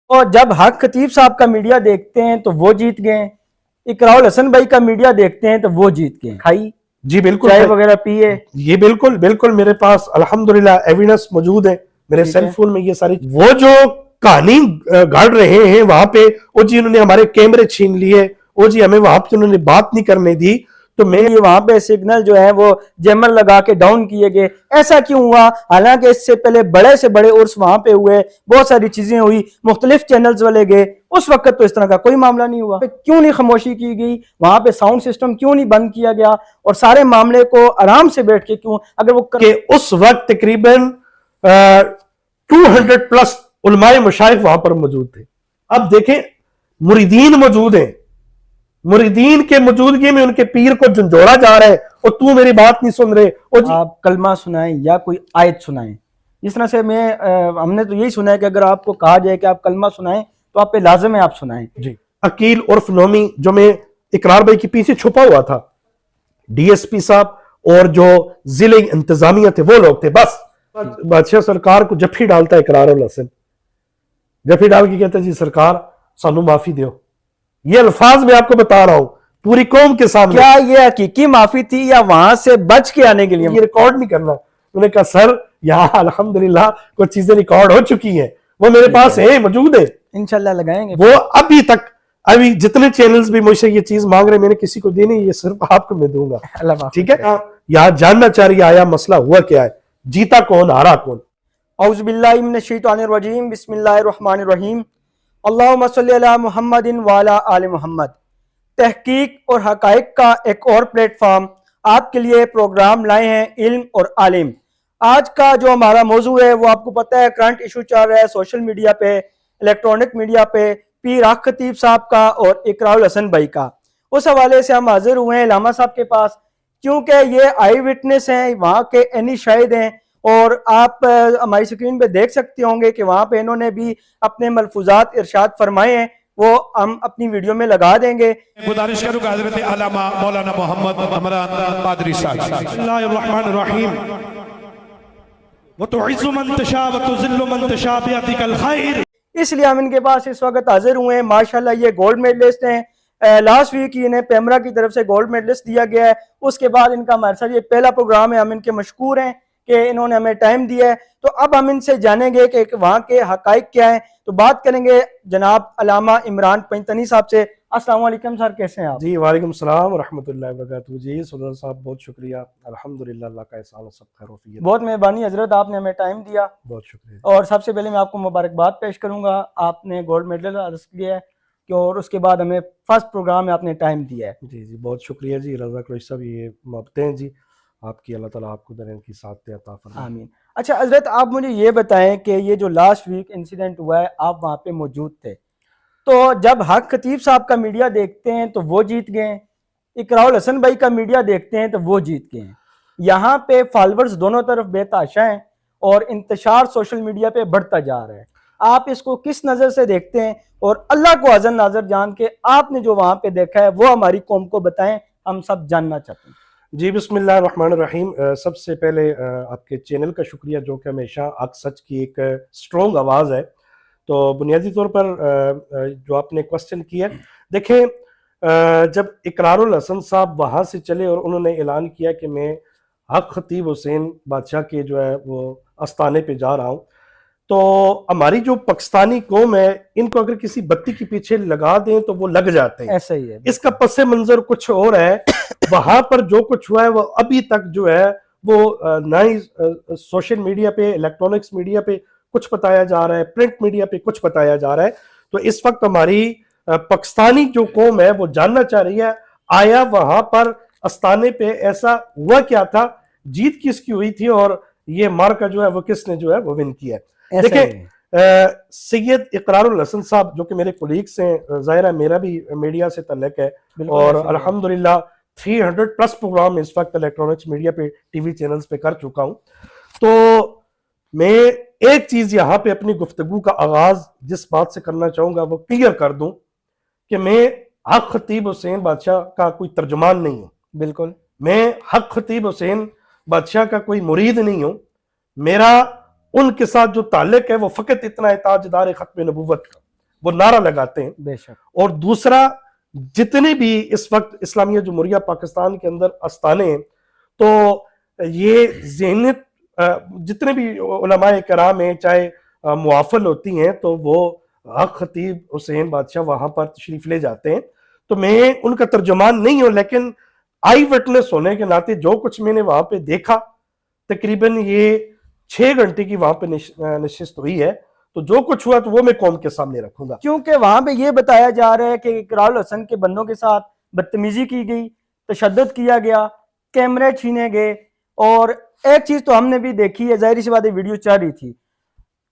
اور جب حق خطیب صاحب کا میڈیا دیکھتے ہیں تو وہ جیت گئے ہیں، اقراء الحسن بھائی کا میڈیا دیکھتے ہیں تو وہ جیت گئے ہیں. کھائی جی بالکل چائے وغیرہ پیے. یہ بالکل بالکل میرے پاس الحمدللہ ایویڈنس موجود ہے میرے سیل فون میں. یہ ساری وہ جو کہانی گاڑ رہے ہیں وہاں پہ، وہ جی انہوں نے ہمارے کیمرے چھین لیے، وہ جی ہمیں وہاں پہ انہوں نے بات نہیں کرنے دی، تو میں وہاں پہ سگنل جو ہے وہ جیمر لگا کے ڈاؤن کیے گئے. ایسا کیوں ہوا؟ حالانکہ اس سے پہلے بڑے سے بڑے عرس وہاں پہ ہوئے، بہت ساری چیزیں ہوئی، مختلف چینلز والے گئے. اس وقت تو اس طرح کا کوئی معاملہ نہیں ہوا. کیوں نہیں خاموشی کی گئی؟ وہاں پہ ساؤنڈ سسٹم کیوں نہیں بند کیا گیا؟ اور سارے معاملے کو آرام سے بیٹھ کے کیوں، اگر وہ کہ اس وقت تقریباً 200 پلس علماء مشائخ وہاں پر موجود تھے. اب دیکھیں مریدین موجود ہیں، مریدین کے موجودگی میں ان کے پیر کو جھنجھوڑا جا رہا ہے، اور تو میری بات نہیں سن رہے. آپ کلمہ سنائیں یا کوئی آیت سنائیں. جس طرح سے ہم نے تو یہی سنا ہے کہ اگر آپ کو کہا جائے کہ آپ کلمہ سنائیں تو آپ پہ لازم ہے آپ سنائیں. جی عقیل عرف نومی جو میں اقرار بھائی کے پیچھے چھپا ہوا تھا، ڈی ایس پی صاحب اور جو ضلع انتظامیہ تھے وہ لوگ تھے. بس بادشاہ سرکار کو جفی ڈالتا ہے اقرار الحسن، جفی ڈال کے کہتا ہے جی سرکار سانو معافی دیو. یہ الفاظ میں آپ کو بتا رہا ہوں پوری قوم کے سامنے. کیا یہ حقیقی معافی تھی یا وہاں سے بچ کے آنے کے لیے؟ یہ ریکارڈ نہیں کرنا. انہوں نے کہا سر یہاں الحمدللہ کچھ چیزیں ریکارڈ ہو چکی ہیں، وہ میرے پاس ہیں، موجود ہے، انشاءاللہ لگائیں گے. وہ ابھی تک ابھی جتنے چینلز بھی مجھ سے یہ چیز مانگ رہے ہیں میں نے کسی کو دی نہیں، یہ صرف آپ کو میں دوں گا. ٹھیک ہے؟ یہاں جاننا چاہ رہی آیا مسئلہ ہوا کیا ہے، جیتا کون ہارا کون. اعوذ باللہ من الشیطان الرجیم، بسم اللہ الرحمن الرحیم. اللہم صلی علی محمد وعلی آل محمد. تحقیق اور حقائق کا ایک اور پلیٹ فارم آپ کے لیے پروگرام لائے ہیں علم اور عالم. آج کا جو ہمارا موضوع ہے وہ آپ کو پتہ ہے کرنٹ ایشو چل رہا ہے سوشل میڈیا پہ، الیکٹرانک میڈیا پہ، پیر حق خطیب صاحب کا اور اقراء الحسن بھائی کا. اس حوالے سے ہم حاضر ہوئے ہیں علامہ صاحب کے پاس، کیونکہ یہ آئی وٹنس ہیں، وہاں کے عینی شاہد ہیں. اور آپ ہماری سکرین پہ دیکھ سکتے ہوں گے کہ وہاں پہ انہوں نے بھی اپنے ملفوظات ارشاد فرمائے ہیں، وہ ہم اپنی ویڈیو میں لگا دیں گے. گزارش کروں گا حضرت علامہ مولانا محمد عمران قادری صاحب. بسم اللہ الرحمن الرحیم. وَتُعِزُّ مَن تَشَاءُ وَتُذِلُّ مَن تَشَاءُ بِيَدِكَ الْخَيْرُ. اس لیے ہم ان کے پاس اس وقت حاضر ہوئے ہیں. ماشاءاللہ یہ گولڈ میڈلسٹ ہیں. لاسٹ ویک انہیں پیمرا کی طرف سے گولڈ میڈلسٹ دیا گیا ہے. اس کے بعد ان کا ہمارے ساتھ یہ پہلا پروگرام ہے. ہم ان کے مشکور ہیں کہ انہوں نے ہمیں ٹائم دیا ہے. تو اب ہم ان سے جانیں گے کہ وہاں کے حقائق کیا ہیں. تو بات کریں گے جناب علامہ عمران پنجتنی صاحب سے. السلام علیکم سر، کیسے ہیں آپ؟ جی وعلیکم السلام ورحمۃ اللہ وبرکاتہ. جی سلطان صاحب بہت شکریہ، الحمدللہ اللہ کا احسان سب خیر و عافیت. بہت مہربانی حضرت، آپ نے ہمیں ٹائم دیا. بہت شکریہ. اور سب سے پہلے میں آپ کو مبارکباد پیش کروں گا، آپ نے گولڈ میڈل حاصل کیا ہے اور اس کے بعد ہمیں فرسٹ پروگرام میں آپ نے ٹائم دیا ہے. جی جی بہت شکریہ جی. رضا قریشی صاحب یہ محبتیں ہیں جی آپ کی، اللہ تعالیٰ آپ کو در ان کی ساتھ عطا فرمائے. آمین. اچھا حضرت آپ مجھے یہ بتائیں کہ یہ جو لاسٹ ویک انسیڈنٹ ہوا ہے آپ وہاں پہ موجود تھے، تو جب حق خطیب صاحب کا میڈیا دیکھتے ہیں تو وہ جیت گئے ہیں، اقراء الحسن بھائی کا میڈیا دیکھتے ہیں تو وہ جیت گئے ہیں. یہاں پہ فالورز دونوں طرف بے تحاشا ہیں اور انتشار سوشل میڈیا پہ بڑھتا جا رہا ہے. آپ اس کو کس نظر سے دیکھتے ہیں؟ اور اللہ کو حاضر ناظر جان کے آپ نے جو وہاں پہ دیکھا ہے وہ ہماری قوم کو بتائیں، ہم سب جاننا چاہتے ہیں. جی بسم اللہ الرحمن الرحیم. سب سے پہلے آپ کے چینل کا شکریہ جو کہ ہمیشہ حق سچ کی ایک سٹرونگ آواز ہے. تو بنیادی طور پر جو آپ نے کوسچن کیا، دیکھیں جب اقرار الحسن صاحب وہاں سے چلے اور انہوں نے اعلان کیا کہ میں حق خطیب حسین بادشاہ کے جو ہے وہ استانے پہ جا رہا ہوں، تو ہماری جو پاکستانی قوم ہے ان کو اگر کسی بتی کے پیچھے لگا دیں تو وہ لگ جاتے ہیں. ایسا ہی ہے. اس کا پس منظر کچھ اور ہے. وہاں پر جو کچھ ہوا ہے وہ ابھی تک جو ہے وہ نہ ہی سوشل میڈیا پہ، الیکٹرانکس میڈیا پہ کچھ بتایا جا رہا ہے، پرنٹ میڈیا پہ کچھ بتایا جا رہا ہے. تو اس وقت ہماری پاکستانی جو قوم ہے وہ جاننا چاہ رہی ہے آیا وہاں پر استانے پہ ایسا ہوا کیا تھا، جیت کس کی ہوئی تھی اور یہ مارکا جو ہے وہ کس نے جو ہے وہ ون کیا ہے. دیکھیں سید اقرار الحسن صاحب جو کہ میرے کولیگز ہیں، ظاہر ہے میرا بھی میڈیا سے تعلق ہے اور الحمدللہ 300 پلس پروگرام اس وقت الیکٹرانکس میڈیا پہ ٹی وی چینلز پہ کر چکا ہوں. تو میں ایک چیز یہاں پہ اپنی گفتگو کا آغاز جس بات سے کرنا چاہوں گا وہ کلیئر کر دوں کہ میں حق خطیب حسین بادشاہ کا کوئی ترجمان نہیں ہوں. بالکل. میں حق خطیب حسین بادشاہ کا کوئی مرید نہیں ہوں. میرا ان کے ساتھ جو تعلق ہے وہ فقط اتنا ہے تاجدار ختم نبوت کا. وہ نعرہ لگاتے ہیں. بے شک. اور دوسرا جتنے بھی اس وقت اسلامیہ جمہوریہ پاکستان کے اندر استانے ہیں تو یہ ذہنیت جتنے بھی علماء کرام ہیں چاہے موافل ہوتی ہیں تو وہ حق خطیب حسین بادشاہ وہاں پر تشریف لے جاتے ہیں. تو میں ان کا ترجمان نہیں ہوں لیکن آئی وٹنس ہونے کے ناطے جو کچھ میں نے وہاں پہ دیکھا تقریباً یہ 6 گھنٹے کی وہاں پہ نشست ہوئی ہے تو جو کچھ ہوا تو وہ میں قوم کے سامنے رکھوں گا. کیونکہ وہاں پہ یہ بتایا جا رہا ہے کہ اقرار الحسن کے بندوں کے ساتھ بدتمیزی کی گئی, تشدد کیا گیا, کیمرے چھینے گئے, اور ایک چیز تو ہم نے بھی دیکھی ہے, ظاہری سی بات ہے ویڈیو چل رہی تھی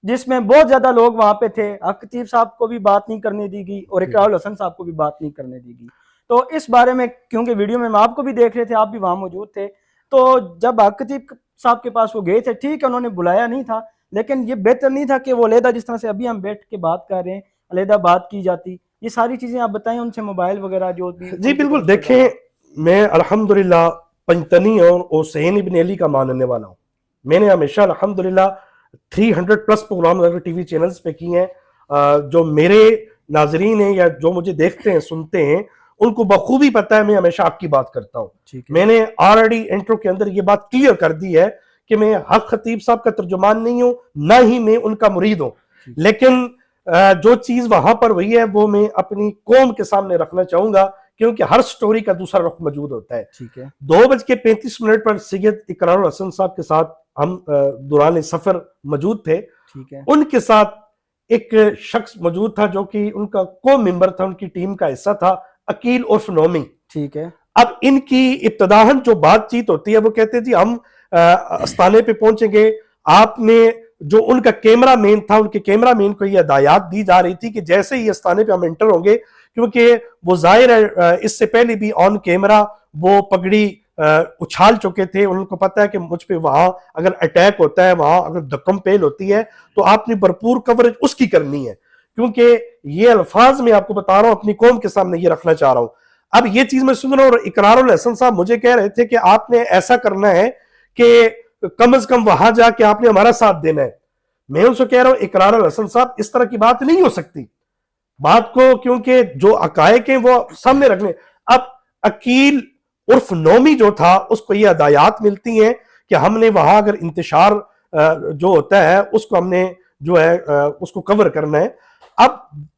جس میں بہت زیادہ لوگ وہاں پہ تھے, حق خطیب صاحب کو بھی بات نہیں کرنے دی گئی اور اقرار الحسن صاحب کو بھی بات نہیں کرنے دی گئی. تو اس بارے میں کیونکہ ویڈیو میں آپ کو بھی دیکھ رہے تھے, آپ بھی وہاں موجود تھے, تو جب حق خطیب صاحب کے پاس وہ گئے تھے ٹھیک ہے انہوں نے بلایا نہیں تھا لیکن یہ بہتر نہیں تھا کہ وہ علیحدہ جس طرح سے ابھی ہم بیٹھ کے بات کر رہے ہیں علیحدہ بات کی جاتی؟ یہ ساری چیزیں آپ بتائیں, ان سے موبائل وغیرہ جو بھی. جی بالکل, دیکھیں میں الحمدللہ پنجتنی اور حسین ابن علی کا ماننے والا ہوں. میں نے ہمیشہ الحمدللہ 300+ پروگرام اگر ٹی وی چینلز پہ کی ہیں. جو میرے ناظرین ہیں یا جو مجھے دیکھتے ہیں سنتے ہیں ان کو بخوبی پتہ ہے میں ہمیشہ آپ کی بات کرتا ہوں. میں نے آلریڈی انٹرو کے اندر یہ بات کلیئر کر دی ہے کہ میں حق خطیب صاحب کا ترجمان نہیں ہوں, نہ ہی میں ان کا مرید ہوں. لیکن جو چیز وہاں پر ہوئی ہے وہ میں اپنی قوم کے سامنے رکھنا چاہوں گا کیونکہ ہر سٹوری کا دوسرا رخ موجود ہوتا ہے. 2:35 پر سید اقرار الحسن صاحب کے ساتھ ہم دوران سفر موجود تھے. ان کے ساتھ ایک شخص موجود تھا جو کہ ان کا کو ممبر تھا, ان کی ٹیم کا حصہ تھا, عقیل عرف نومی. ٹھیک ہے. اب ان کی ابتداً جو بات چیت ہوتی ہے وہ کہتے جی ہم استانے پہ پہنچیں گے. آپ نے جو ان کا کیمرہ مین تھا ان کے کیمرہ مین کو یہ ہدایات دی جا رہی تھی کہ جیسے ہی استانے پہ ہم انٹر ہوں گے, کیونکہ وہ ظاہر ہے اس سے پہلے بھی آن کیمرہ وہ پگڑی اچھال چکے تھے, ان کو پتہ ہے کہ مجھ پہ وہاں اگر اٹیک ہوتا ہے, وہاں اگر دکم پیل ہوتی ہے تو آپ نے بھرپور کوریج اس کی کرنی ہے. کیونکہ یہ الفاظ میں آپ کو بتا رہا ہوں اپنی قوم کے سامنے یہ رکھنا چاہ رہا ہوں. اب یہ چیز میں سن رہا ہوں اور اقرار الحسن صاحب مجھے کہہ رہے تھے کہ آپ نے ایسا کرنا ہے کہ کم از کم وہاں جا کے آپ نے ہمارا ساتھ دینا ہے. میں ان سے کہہ رہا ہوں اقرار الحسن صاحب اس طرح کی بات نہیں ہو سکتی بات کو, کیونکہ جو حقائق ہیں وہ سامنے رکھنے. اب عقیل عرف نومی جو تھا اس کو یہ ہدایات ملتی ہیں کہ ہم نے وہاں اگر انتشار جو ہوتا ہے اس کو ہم نے جو ہے اس کو کور کرنا ہے. اب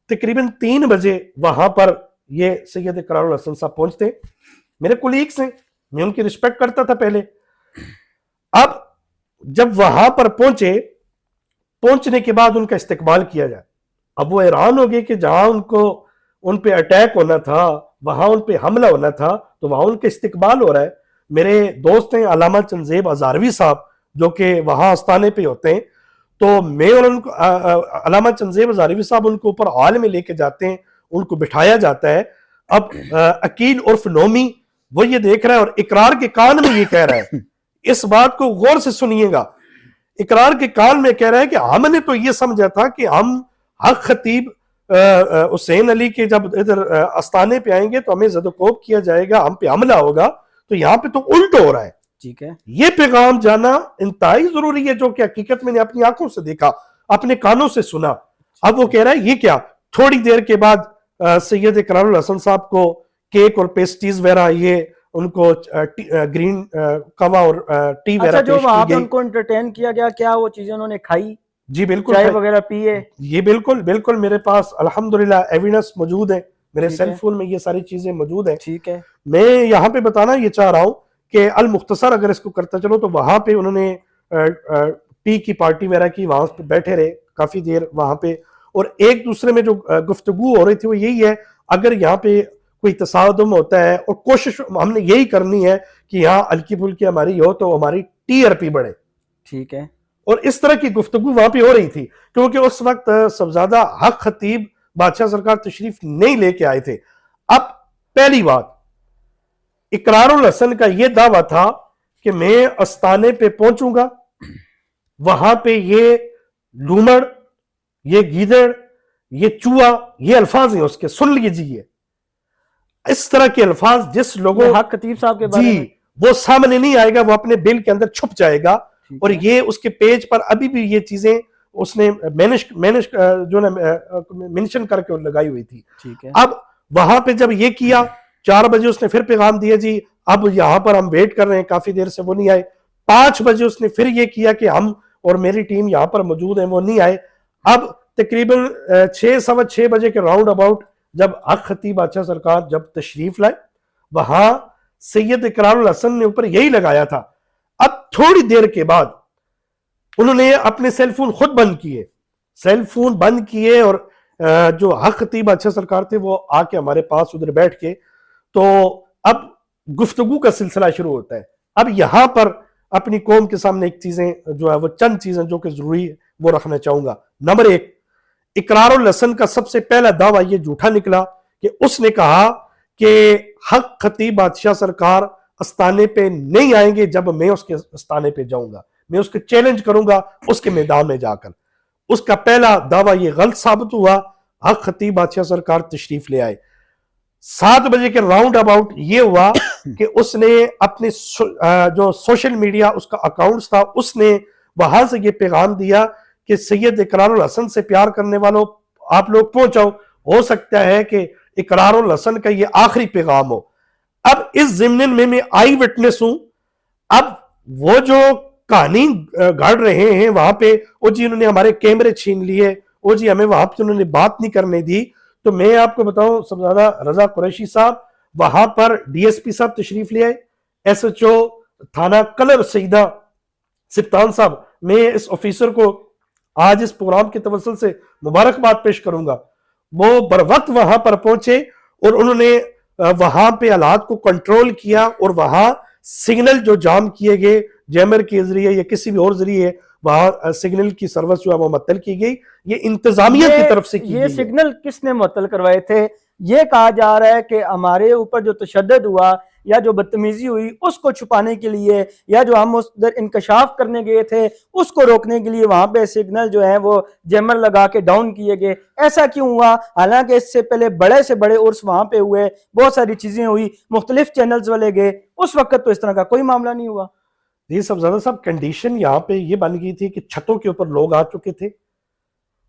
تقریباً 3 بجے وہاں پر یہ سید اقرار الحسن صاحب پہنچتے, میرے کولیگز ہیں, میں ان کی رسپیکٹ کرتا تھا پہلے. اب جب وہاں پر پہنچنے کے بعد ان کا استقبال کیا جائے, اب وہ حیران ہو گئے کہ جہاں ان پہ اٹیک ہونا تھا, وہاں ان پہ حملہ ہونا تھا, تو وہاں ان کا استقبال ہو رہا ہے. میرے دوست ہیں علامہ چنزیب ہزاروی صاحب جو کہ وہاں استانے پہ ہوتے ہیں, تو میں اور ان کو علامہ چنزیب ہزاروی صاحب ان کو اوپر ہال میں لے کے جاتے ہیں, ان کو بٹھایا جاتا ہے. اب عقیل عرف نومی وہ یہ دیکھ رہا ہے اور اقرار کے کان میں یہ کہہ رہا ہے, اس بات کو غور سے سنیے گا, اقرار کے کان میں کہہ رہا ہے کہ ہم نے تو یہ سمجھا تھا کہ ہم حق خطیب حسین علی کے جب ادھر استانے پہ آئیں گے تو ہمیں زد و کوب کیا جائے گا, ہم پہ حملہ ہوگا, تو یہاں پہ تو الٹ ہو رہا ہے. ٹھیک ہے, یہ پیغام جانا انتہائی ضروری ہے جو کہ حقیقت میں نے اپنی آنکھوں سے دیکھا, اپنے کانوں سے سنا. اب وہ کہہ رہا ہے یہ کیا. تھوڑی دیر کے بعد سید اقرار الحسن صاحب کو کیک اور پیسٹیز وغیرہ یہ ان کو گرین کوا اور ٹی وغیرہ جو وہاں پہ ان کو انٹرٹین کیا گیا, کیا وہ چیزیں انہوں نے کھائی؟ جی بالکل, چائے وغیرہ پیے. یہ بالکل میرے پاس الحمدللہ ایویڈنس موجود ہے, میرے سیل فون میں یہ ساری چیزیں موجود ہیں. ٹھیک ہے, میں یہاں پہ بتانا یہ چاہ رہا ہوں کہ المختصر اگر اس کو کرتا چلو تو وہاں پہ انہوں نے ٹی کی پارٹی وغیرہ کی, وہاں پہ بیٹھے رہے کافی دیر وہاں پہ, اور ایک دوسرے میں جو گفتگو ہو رہی تھی وہ یہی ہے اگر یہاں پہ کوئی تصادم ہوتا ہے, اور کوشش ہم نے یہی کرنی ہے کہ یہاں ہلکی پھلکی ہماری ہو تو ہماری TRP بڑھے. ٹھیک ہے, اور اس طرح کی گفتگو وہاں پہ ہو رہی تھی کیونکہ اس وقت صاحبزادہ حق خطیب بادشاہ سرکار تشریف نہیں لے کے آئے تھے. اب پہلی بات اقرار الحسن کا یہ دعویٰ تھا کہ میں استانے پہ پہنچوں گا, وہاں پہ یہ لومڑ, یہ گیدڑ, یہ چوہا, یہ الفاظ ہیں اس کے, سن لیجیے اس طرح کے الفاظ جس لوگوں حق خطیب صاحب کے بارے میں وہ سامنے نہیں آئے گا, وہ اپنے بل کے اندر چھپ جائے گا. اور یہ اس کے پیج پر ابھی بھی یہ چیزیں اس نے مینش جو نا مینشن کر کے لگائی ہوئی تھی. ٹھیک ہے. اب وہاں پہ جب یہ کیا 4 بجے اس نے پھر پیغام دیا جی اب یہاں پر ہم ویٹ کر رہے ہیں, کافی دیر سے وہ نہیں آئے. 5 بجے اس نے پھر یہ کیا کہ ہم اور میری ٹیم یہاں پر موجود ہیں, وہ نہیں آئے. اب تقریباً 6:15 بجے کے راؤنڈ اباؤٹ جب حق خطیب بادشاہ سرکار جب تشریف لائے, وہاں سید اقرار الحسن نے اوپر یہی لگایا تھا. اب تھوڑی دیر کے بعد انہوں نے اپنے سیل فون خود بند کیے, اور جو حق خطیب بادشاہ سرکار تھے وہ آ کے ہمارے پاس ادھر بیٹھ کے, تو اب گفتگو کا سلسلہ شروع ہوتا ہے. اب یہاں پر اپنی قوم کے سامنے ایک چیزیں جو ہے وہ چند چیزیں جو کہ ضروری ہے وہ رکھنا چاہوں گا. نمبر 1, اقرار الحسن کا سب سے پہلا دعویٰ یہ جھوٹا نکلا کہ اس نے کہا کہ حق خطیب بادشاہ سرکار استانے پہ نہیں آئیں گے جب میں اس کے استانے پہ جاؤں گا, میں اس کے چیلنج کروں گا اس کے میدان میں جا کر. اس کا پہلا دعویٰ یہ غلط ثابت ہوا. حق خطیب بادشاہ سرکار تشریف لے آئے. 7 بجے کے راؤنڈ اباؤٹ یہ ہوا کہ اس نے اپنے جو سوشل میڈیا اس کا اکاؤنٹس تھا, اس نے وہاں سے یہ پیغام دیا کہ سید اقرار الحسن سے پیار کرنے والوں آپ لوگ پہنچاؤ, ہو سکتا ہے کہ اقرار الحسن کا یہ آخری پیغام ہو. اب اس ضمن میں آئی وٹنس ہوں. اب وہ جو کہانی گھڑ رہے ہیں وہاں پہ, وہ جی انہوں نے ہمارے کیمرے چھین لیے, وہ جی ہمیں وہاں پہ انہوں نے بات نہیں کرنے دی. تو میں آپ کو بتاؤں سب زیادہ رضا قریشی صاحب وہاں پر ڈی ایس پی صاحب تشریف لے آئے, ایس ایچ او تھانہ کلر سیدہ سبتان صاحب, میں اس آفیسر کو آج اس پروگرام کے توسل سے مبارکباد پیش کروں گا. وہ بر وقت وہاں پر پہنچے اور انہوں نے وہاں پہ حالات کو کنٹرول کیا, اور وہاں سگنل جو جام کیے گئے جیمر کے ذریعے یا کسی بھی اور ذریعے وہاں سگنل کی سروس جو ہے وہ معطل کی گئی. یہ انتظامیہ کی طرف سے کی گئی. یہ سگنل کس نے معطل کروائے تھے؟ یہ کہا جا رہا ہے کہ ہمارے اوپر جو تشدد ہوا یا جو بدتمیزی ہوئی اس کو چھپانے کے لیے, یا جو ہم اس در انکشاف کرنے گئے تھے اس کو روکنے کے لیے وہاں پہ سگنل جو ہیں وہ جیمر لگا کے ڈاؤن کیے گئے. ایسا کیوں ہوا؟ حالانکہ اس سے پہلے بڑے سے بڑے عرس وہاں پہ ہوئے, بہت ساری چیزیں ہوئی, مختلف چینلز والے گئے, اس وقت تو اس طرح کا کوئی معاملہ نہیں ہوا. جی سب زیادہ صاحب کنڈیشن یہاں پہ یہ بن گئی تھی کہ چھتوں کے اوپر لوگ آ چکے تھے,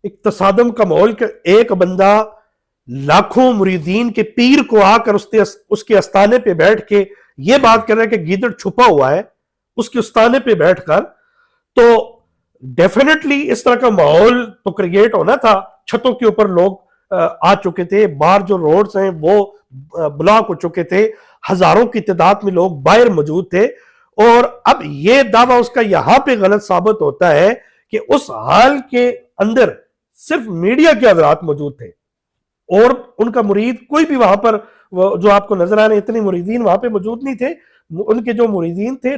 ایک تصادم کا ماحول کہ ایک بندہ لاکھوں مریدین کے پیر کو آ کر اس کے استانے پہ بیٹھ کے یہ بات کر رہا ہے کہ گیدڑ چھپا ہوا ہے اس کے استانے پہ بیٹھ کر, تو ڈیفینیٹلی اس طرح کا ماحول تو کریٹ ہونا تھا. چھتوں کے اوپر لوگ آ چکے تھے, باہر جو روڈز ہیں وہ بلاک ہو چکے تھے, ہزاروں کی تعداد میں لوگ باہر موجود تھے. اور اب یہ دعویٰ اس کا یہاں پہ غلط ثابت ہوتا ہے کہ اس حال کے اندر صرف میڈیا کے حضرات موجود تھے, اور ان کا مرید کوئی بھی وہاں پر جو آپ کو نظر آ رہے ہیں اتنے مریدین وہاں پہ موجود نہیں تھے. ان کے جو مریدین تھے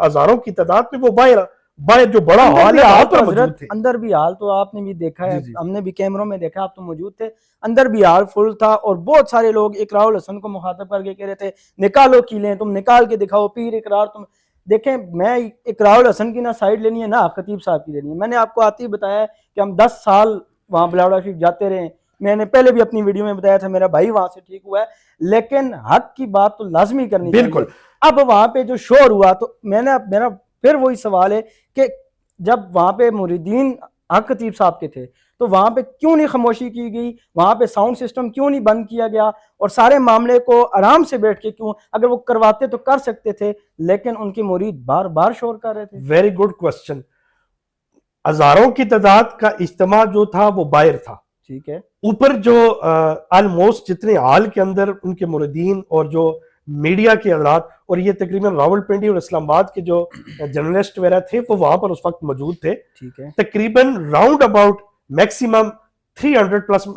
ہزاروں کی تعداد میں وہ باہر جو بڑا حال ہے وہاں پر موجود تھے. اندر بھی حال تو آپ نے بھی دیکھا ہے, ہم نے بھی کیمروں میں دیکھا, آپ تو موجود تھے, اندر بھی حال فل تھا. اور بہت سارے لوگ اقرار الحسن کو مخاطب کر کے کہہ رہے تھے نکالو کیلیں, تم نکال کے دکھاؤ پیر اقرار. تم دیکھیں میں اقرار الحسن کی نہ سائیڈ لینی ہے نہ خطیب صاحب کی لینی ہے. میں نے آپ کو آتے ہی بتایا کہ ہم 10 سال وہاں بلاوڑا شریف جاتے رہے. میں نے پہلے بھی اپنی ویڈیو میں بتایا تھا میرا بھائی وہاں سے ٹھیک ہوا ہے, لیکن حق کی بات تو لازمی کرنی چاہیے. بالکل. اب وہاں پہ جو شور ہوا تو میرا پھر وہی سوال ہے کہ جب وہاں پہ مریدین حق خطیب صاحب کے تھے تو وہاں پہ کیوں نہیں خاموشی کی گئی, وہاں پہ ساؤنڈ سسٹم کیوں نہیں بند کیا گیا, اور سارے معاملے کو آرام سے بیٹھ کے کیوں, اگر وہ کرواتے تو کر سکتے تھے, لیکن ان کی مرید بار بار شور کر رہے تھے. Very good question. ہزاروں کی تعداد کا اجتماع جو تھا وہ باہر تھا, ٹھیک ہے, اوپر جو آلموسٹ جتنے حال کے اندر ان کے مریدین اور جو میڈیا کے حضرات, اور یہ تقریباً راول پنڈی اور اسلام آباد کے جو جرنلسٹ وغیرہ تھے وہ وہاں پر اس وقت موجود تھے. ٹھیک ہے, تقریباً راؤنڈ اباؤٹ میکسیمم 300 پلس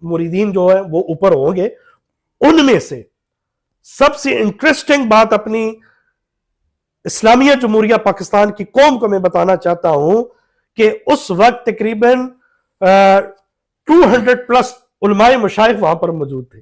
مریدین جو ہے وہ اوپر ہوں گے. ان میں سے سب سے انٹرسٹنگ بات اپنی اسلامیہ جمہوریہ پاکستان کی قوم کو میں بتانا چاہتا ہوں کہ اس وقت تقریباً 200 پلس علماء مشائخ وہاں پر موجود تھے.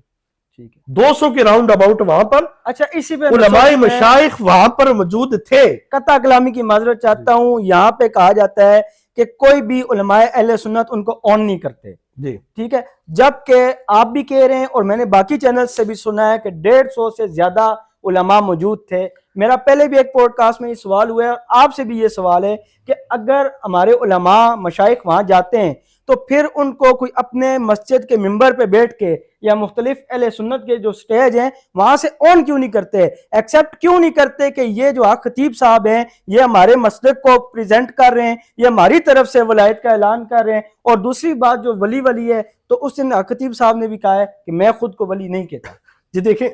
200 کے راؤنڈ اباؤٹ وہاں پر اچھا اسی پہ علماء مشائخ وہاں پر موجود تھے. قطع کلامی کی معذرت چاہتا ہوں, یہاں پہ کہا جاتا ہے کہ کوئی بھی علماء اہل سنت ان کو آن نہیں کرتے. جی ٹھیک ہے, جبکہ آپ بھی کہہ رہے ہیں اور میں نے باقی چینل سے بھی سنا ہے کہ 150 سے زیادہ علماء موجود تھے. میرا پہلے بھی ایک پوڈ کاسٹ میں یہ سوال ہوا ہے, آپ سے بھی یہ سوال ہے کہ اگر ہمارے علماء مشائخ وہاں جاتے ہیں تو پھر ان کو کوئی اپنے مسجد کے ممبر پہ بیٹھ کے یا مختلف اہل سنت کے جو سٹیج ہیں وہاں سے آن کیوں نہیں کرتے, ایکسیپٹ کیوں نہیں کرتے کہ یہ جو حق خطیب صاحب ہیں یہ ہمارے مسلک کو پریزنٹ کر رہے ہیں, یہ ہماری طرف سے ولایت کا اعلان کر رہے ہیں. اور دوسری بات جو ولی ہے تو اس دن حق خطیب صاحب نے بھی کہا ہے کہ میں خود کو ولی نہیں کہتا. جی دیکھیں,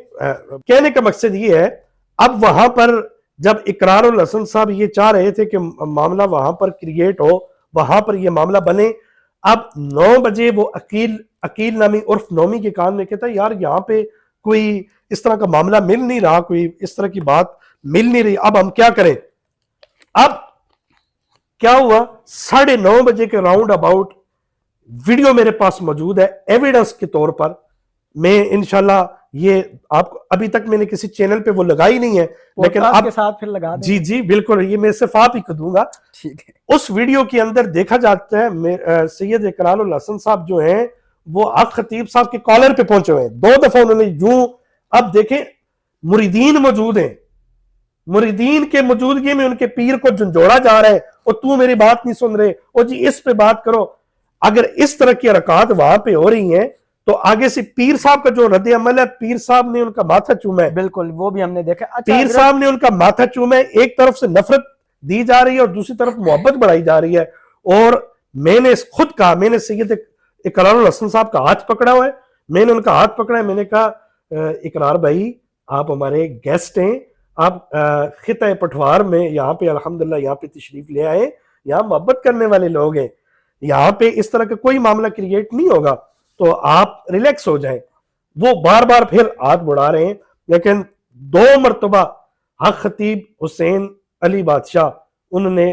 کہنے کا مقصد یہ ہے, اب وہاں پر جب اقرار الحسن صاحب یہ چاہ رہے تھے کہ معاملہ وہاں پر کریٹ ہو, وہاں پر یہ معاملہ بنے, اب 9 بجے وہ عقیل نامی عرف نومی کے کان میں کہتا ہے یار یہاں پہ کوئی اس طرح کا معاملہ مل نہیں رہا, کوئی اس طرح کی بات مل نہیں رہی, اب ہم کیا کریں. اب کیا ہوا, 9:30 بجے کے راؤنڈ اباؤٹ ویڈیو میرے پاس موجود ہے ایویڈنس کے طور پر. میں انشاءاللہ یہ آپ کو ابھی تک میں نے کسی چینل پہ وہ لگائی نہیں ہے, لیکن آپ کے ساتھ پھر لگا دیں. جی بالکل, یہ میں صرف آپ ہی کو دوں گا. ٹھیک ہے. اس ویڈیو کے اندر دیکھا جاتا ہے سید اقرار الحسن صاحب جو ہیں وہ حق خطیب صاحب کے کالر پہ پہنچے ہوئے ہیں. 2 دفعہ انہوں نے یوں, اب دیکھیں مریدین موجود ہیں, مریدین کے موجودگی میں ان کے پیر کو جھنجھوڑا جا رہا ہے, اور تو میری بات نہیں سن رہے, اور جی اس پہ بات کرو. اگر اس طرح کی حرکات وہاں پہ ہو رہی ہیں تو آگے سے پیر صاحب کا جو رد عمل ہے, پیر صاحب نے ان کا ماتھا چوما ہے. بالکل, وہ بھی ہم نے دیکھا. پیر صاحب نے ان کا ماتھا چوما ہے. ایک طرف سے نفرت دی جا رہی ہے اور دوسری طرف محبت بڑھائی جا رہی ہے. اور میں نے خود کہا, میں نے سید اقرار الحسن صاحب کا ہاتھ پکڑا ہوا ہے, میں نے ان کا ہاتھ پکڑا ہے, میں نے کہا اقرار بھائی آپ ہمارے گیسٹ ہیں, آپ خطہ پٹھوار میں یہاں پہ الحمدللہ یہاں پہ تشریف لے آئے, یہاں محبت کرنے والے لوگ ہیں, یہاں پہ اس طرح کا کوئی معاملہ کریٹ نہیں ہوگا, تو آپ ریلیکس ہو جائیں. وہ بار بار پھر ہاتھ بڑھا رہے ہیں, لیکن 2 مرتبہ حق خطیب حسین علی بادشاہ انہوں نے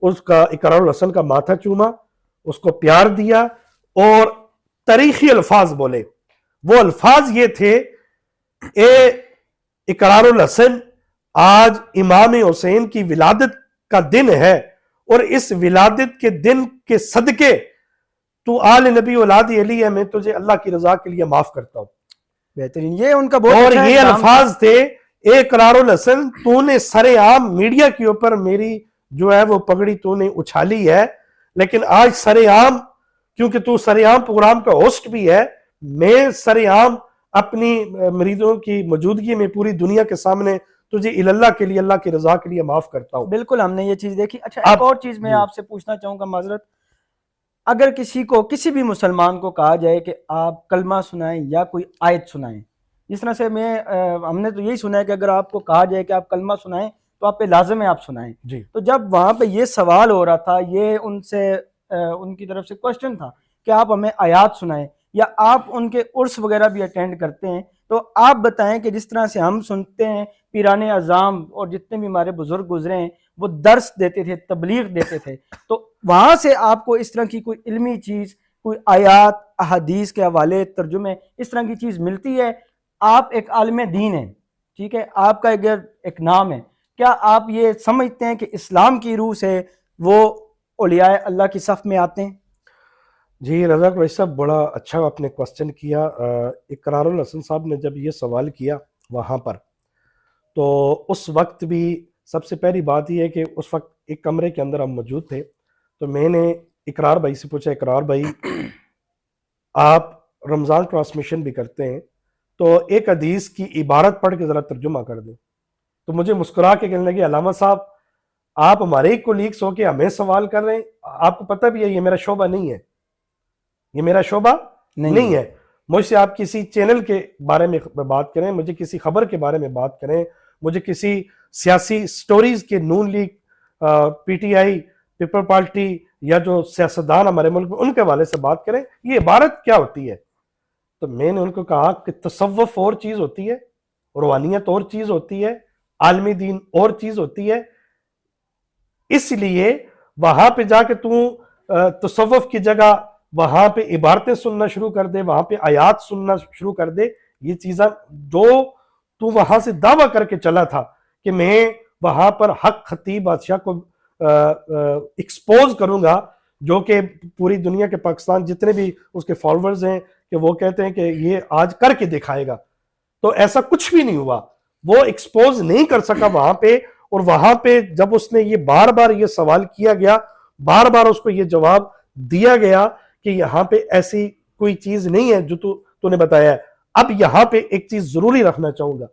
اس کا اقرار الحسن کا ماتھا چوما, اس کو پیار دیا اور تاریخی الفاظ بولے. وہ الفاظ یہ تھے, اے اقرار الحسن آج امام حسین کی ولادت کا دن ہے, اور اس ولادت کے دن کے صدقے تو آل نبی اولاد علی ہے, میں تجھے اللہ کی رضا کے لیے معاف کرتا ہوں. بہترین, یہ ان کا بہت اور اچھا یہ اقدام الفاظ تھے, اے اقرار الحسن تو نے سر عام میڈیا کے اوپر میری جو ہے وہ پگڑی تو نے اچھالی ہے, لیکن آج سر عام, کیونکہ تو سر عام پروگرام کا ہوسٹ بھی ہے, میں سر عام اپنی مریدوں کی موجودگی میں پوری دنیا کے سامنے تجھے اللہ کے لیے, اللہ کی رضا کے لیے معاف کرتا ہوں. بالکل, ہم نے یہ چیز دیکھی. اچھا, ایک اور چیز میں آپ سے پوچھنا چاہوں گا, معذرت, اگر کسی کو, کسی بھی مسلمان کو کہا جائے کہ آپ کلمہ سنائیں یا کوئی آیت سنائیں, جس طرح سے ہم نے تو یہی سنا ہے کہ اگر آپ کو کہا جائے کہ آپ کلمہ سنائیں تو آپ پہ لازم ہے آپ سنائیں. جی. تو جب وہاں پہ یہ سوال ہو رہا تھا, یہ ان سے ان کی طرف سے کوشچن تھا کہ آپ ہمیں آیات سنائیں, یا آپ ان کے عرس وغیرہ بھی اٹینڈ کرتے ہیں, تو آپ بتائیں کہ جس طرح سے ہم سنتے ہیں پیران اعظام اور جتنے بھی ہمارے بزرگ گزرے ہیں وہ درس دیتے تھے, تبلیغ دیتے تھے, تو وہاں سے آپ کو اس طرح کی کوئی علمی چیز, کوئی آیات, احادیث کے حوالے, ترجمے, اس طرح کی چیز ملتی ہے؟ آپ ایک عالم دین ہیں, ٹھیک ہے, آپ کا ایک نام ہے, کیا آپ یہ سمجھتے ہیں کہ اسلام کی روح سے وہ اولیاء اللہ کی صف میں آتے ہیں؟ جی رضا بھائی صاحب, بڑا اچھا آپ نے کوسچن کیا. اقرار الحسن صاحب نے جب یہ سوال کیا وہاں پر, تو اس وقت بھی سب سے پہلی بات یہ ہے کہ اس وقت ایک کمرے کے اندر ہم موجود تھے, تو میں نے اقرار بھائی سے پوچھا, اقرار بھائی آپ رمضان ٹرانسمیشن بھی کرتے ہیں, تو ایک حدیث کی عبارت پڑھ کے ذرا ترجمہ کر دیں. تو مجھے مسکرا کے کہنے لگے, علامہ صاحب آپ ہمارے ایک کولیگس ہو کے ہمیں سوال کر رہے ہیں, آپ کو پتہ بھی ہے یہ میرا شعبہ نہیں ہے, یہ میرا شعبہ نہیں ہے. مجھ سے آپ کسی چینل کے بارے میں بات کریں, مجھے کسی خبر کے بارے میں بات کریں, مجھے کسی سیاسی سٹوریز کے Noon League, P T I, People Party یا جو سیاستدان ہمارے ملک میں ان کے حوالے سے بات کریں, یہ عبارت کیا ہوتی ہے؟ تو میں نے ان کو کہا کہ تصوف اور چیز ہوتی ہے, روحانیت اور چیز ہوتی ہے, عالمی دین اور چیز ہوتی ہے. اس لیے وہاں پہ جا کے تو تصوف کی جگہ وہاں پہ عبارتیں سننا شروع کر دے, وہاں پہ آیات سننا شروع کر دے. یہ چیزیں جو تو وہاں سے دعویٰ کر کے چلا تھا کہ میں وہاں پر حق خطیب بادشاہ کو ایکسپوز کروں گا, جو کہ پوری دنیا کے پاکستان جتنے بھی اس کے فالوورز ہیں کہ وہ کہتے ہیں کہ یہ آج کر کے دکھائے گا, تو ایسا کچھ بھی نہیں ہوا. وہ ایکسپوز نہیں کر سکا وہاں پہ، اور وہاں پہ جب اس نے یہ بار بار یہ سوال کیا گیا، بار بار اس کو یہ جواب دیا گیا کہ یہاں پہ ایسی کوئی چیز نہیں ہے جو تو نے بتایا ہے۔ اب یہاں پہ ایک چیز ضروری رکھنا چاہوں گا،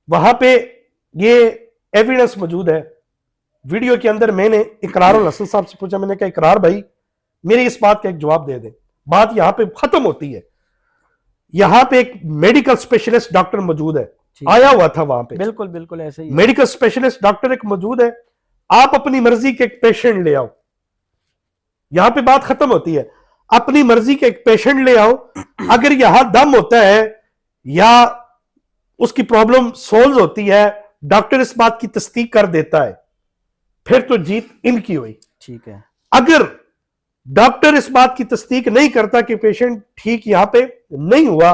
وہاں پہ یہ ایویڈنس موجود ہے ویڈیو کے اندر۔ میں نے اقرار الحسن صاحب سے پوچھا، میں نے کہا اقرار بھائی میری اس بات کا ایک جواب دے دیں، بات یہاں پہ ختم ہوتی ہے۔ یہاں پہ ایک میڈیکل اسپیشلسٹ ڈاکٹر موجود ہے، آیا ہوا تھا وہاں پہ، بالکل بالکل ایسے ہی میڈیکل اسپیشلسٹ ڈاکٹر ایک موجود ہے، آپ اپنی مرضی کے ایک پیشنٹ لے آؤ، یہاں پہ بات ختم ہوتی ہے، اپنی مرضی کے ایک پیشنٹ لے آؤ، اگر یہاں دم ہوتا ہے یا اس کی پرابلم سولز ہوتی ہے، ڈاکٹر اس بات کی تصدیق کر دیتا ہے، پھر تو جیت ان کی ہوئی۔ ٹھیک ہے، اگر ڈاکٹر اس بات کی تصدیق نہیں کرتا کہ پیشنٹ ٹھیک یہاں پہ نہیں ہوا،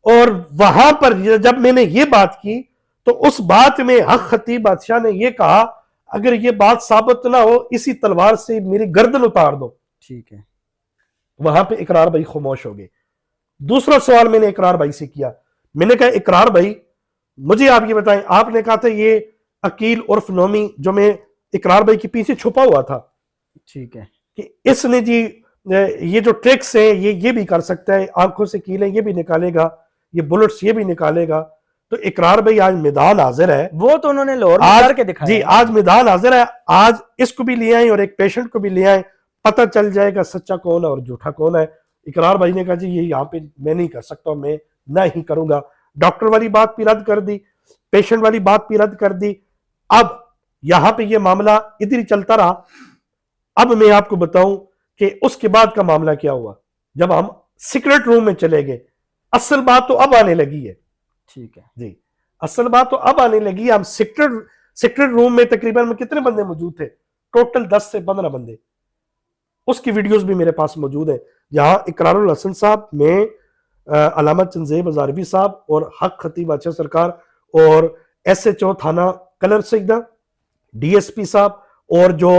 اور وہاں پر جب میں نے یہ بات کی تو اس بات میں حق خطیب بادشاہ نے یہ کہا اگر یہ بات ثابت نہ ہو اسی تلوار سے میری گردن اتار دو۔ ٹھیک ہے، وہاں پہ اقرار بھائی خاموش ہو گئے۔ دوسرا سوال میں نے اقرار بھائی سے کیا، میں نے کہا اقرار بھائی مجھے آپ یہ بتائیں، آپ نے کہا تھا یہ عقیل عرف نومی جو میں اقرار بھائی کے پیچھے چھپا ہوا تھا ٹھیک ہے، کہ اس نے جی یہ جو ٹرکس ہیں یہ بھی کر سکتا ہے، آنکھوں سے کیلیں یہ بھی نکالے گا، یہ بلٹس یہ بھی نکالے گا، تو اقرار بھائی آج میدان حاضر ہے، وہ تو انہوں نے لاہور میں کر کے دکھایا جی آج میدان حاضر ہے، آج اس کو بھی لے آئیں اور ایک پیشنٹ کو بھی لے آئیں، پتہ چل جائے گا سچا کون ہے اور جھوٹا کون ہے۔ اقرار بھائی نے کہا جی یہ یہاں پہ میں نہیں کر سکتا، میں نہ ہی کروں گا، ڈاکٹر والی بات بھی رد کر دی، پیشنٹ والی بات بھی رد کر دی۔ اب یہاں پہ یہ معاملہ ادھر ہی چلتا رہا۔ اب میں آپ کو بتاؤں کہ اس کے بعد کا معاملہ کیا ہوا، جب ہم سیکرٹ روم میں چلے گئے، اصل بات تو اب آنے لگی ہے۔ ٹھیک ہے، جی اصل بات تو اب آنے لگی ہے۔ ہم سیکرٹ روم میں تقریباً کتنے بندے موجود تھے؟ ٹوٹل 10 سے 15 بندے، اس کی ویڈیوز بھی میرے پاس موجود ہیں، جہاں اقرار الحسن صاحب میں علامہ چنزیب ہزاروی صاحب اور حق خطیب بادشاہ سرکار اور ایس ایچ او تھانہ کلر سیدہ، ڈی ایس پی صاحب اور جو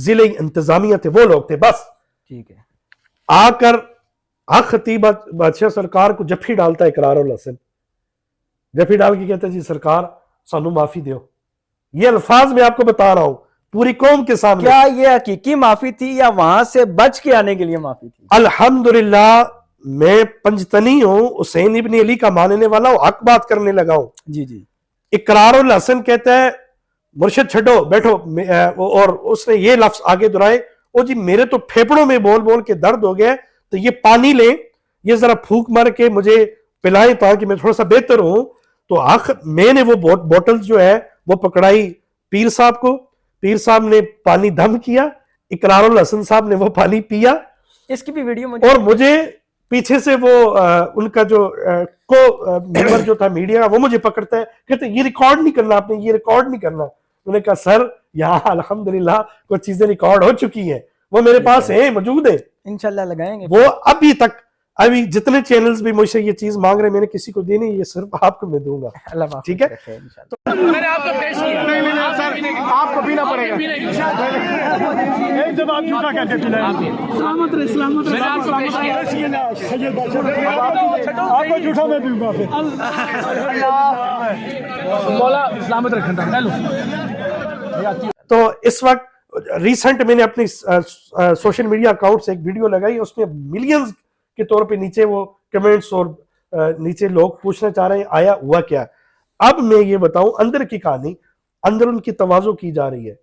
ضلع انتظامیہ تھے وہ لوگ تھے، بس ٹھیک ہے، آ کر حق خطیب بادشاہ سرکار کو جفی ڈالتا ہے اقرار الحسن، جفی ڈال کے کہتا ہے جی سرکار سانو معافی دیو۔ یہ الفاظ میں آپ کو بتا رہا ہوں پوری قوم کے سامنے۔ کیا یہ حقیقی معافی تھی یا وہاں سے بچ کے آنے کے لیے معافی تھی؟ الحمدللہ میں پنجتنی ہوں، حسین ابن علی کا ماننے والا ہوں، حق بات کرنے لگا ہوں۔ جی جی، اقرار الحسن کہتا ہے مرشد چھڈو بیٹھو، اور اس نے یہ لفظ آگے دہرائے، او جی میرے تو پھیپڑوں میں بول بول کے درد ہو گیا، تو یہ پانی لیں، یہ ذرا پھونک مار کے مجھے پلائیں تاکہ میں تھوڑا سا بہتر ہوں۔ تو میں نے وہ بوٹل جو ہے وہ پکڑائی پیر صاحب کو، پیر صاحب نے پانی دم کیا، اقرار الحسن صاحب نے وہ پانی پیا، اس کی بھی ویڈیو اور مجھے پیچھے سے وہ ان کا جو ممبر جو تھا میڈیا کا وہ مجھے پکڑتا ہے، کہتے ہیں یہ ریکارڈ نہیں کرنا، آپ نے یہ ریکارڈ نہیں کرنا۔ انہوں نے کہا سر یہاں الحمدللہ کچھ چیزیں ریکارڈ ہو چکی ہیں، وہ میرے پاس ہیں، موجود ہیں، انشاءاللہ لگائیں گے۔ وہ ابھی جتنے چینلز بھی مجھ سے یہ چیز مانگ رہے ہیں میں نے کسی کو دی نہیں، یہ صرف آپ کو میں دوں گا، اللہ معاف ٹھیک ہے؟ رکھے انشاءاللہ۔ میں نے آپ کو پیش کیا، نہیں سر آپ کو پینا پڑے گا، ایک جب آپ جھوٹا کہتے تھے سلامت رہے سلامت رہے، آپ کو پیش کیا، آپ کو جھوٹا میں پیوں گا پھر مولا سلامت رکھنا۔ تو اس وقت ریسنٹ میں نے اپنی سوشل میڈیا اکاؤنٹ سے ایک ویڈیو لگائی، اس میں ملینز کے طور پہ نیچے وہ کمنٹس اور نیچے لوگ پوچھنا چاہ رہے ہیں آیا ہوا کیا۔ اب میں یہ بتاؤں اندر کی کہانی، اندر ان کی تواضع کی جا رہی ہے،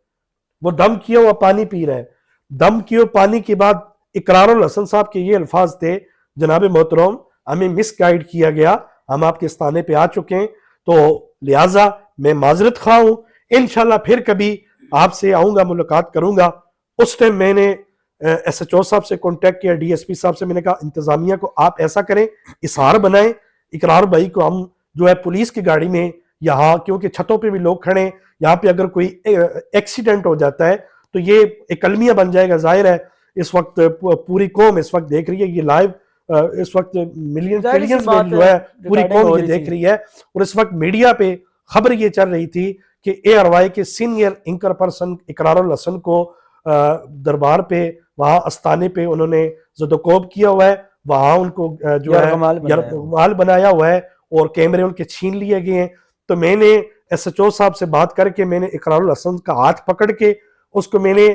وہ دم کیا ہوا پانی پی رہے ہیں، دم کیے ہوئے پانی کے بعد اقرار الحسن صاحب کے یہ الفاظ تھے، جناب محترم ہمیں مس گائیڈ کیا گیا، ہم آپ کے استانے پہ آ چکے ہیں، تو لہٰذا میں معذرت خواہ ہوں، انشاءاللہ پھر کبھی آپ سے آؤں گا، ملاقات کروں گا۔ اس ٹائم میں نے ایس ایچ او صاحب سے کانٹیکٹ کیا، ڈی ایس پی صاحب سے، میں نے کہا انتظامیہ کو آپ ایسا کریں، اظہار بنائیں، اقرار بھائی کو ہم جو ہے پولیس کی گاڑی میں یہاں، کیونکہ چھتوں پہ بھی لوگ کھڑے ہیں، یہاں پہ اگر کوئی ایکسیڈنٹ ہو جاتا ہے تو یہ ایک المیہ بن جائے گا۔ ظاہر ہے اس وقت پوری قوم اس وقت دیکھ رہی ہے، یہ لائیو اس وقت ملینز میں جو ہے پوری قوم یہ دیکھ رہی ہے، اور اس وقت میڈیا پہ خبر یہ چل رہی تھی کہ اے آر وائی کے سینئر اینکر پرسن اقرار الحسن کو دربار پہ وہاں استانے پہ انہوں نے زد و کوب کیا ہوا ہے، وہاں ان کو جو ہے یرغمال بنایا ہوا ہے، اور کیمرے ان کے چھین لیے گئے ہیں. تو میں نے ایس ایچ او صاحب سے بات کر کے میں نے اقرار الحسن کا ہاتھ پکڑ کے اس کو میں نے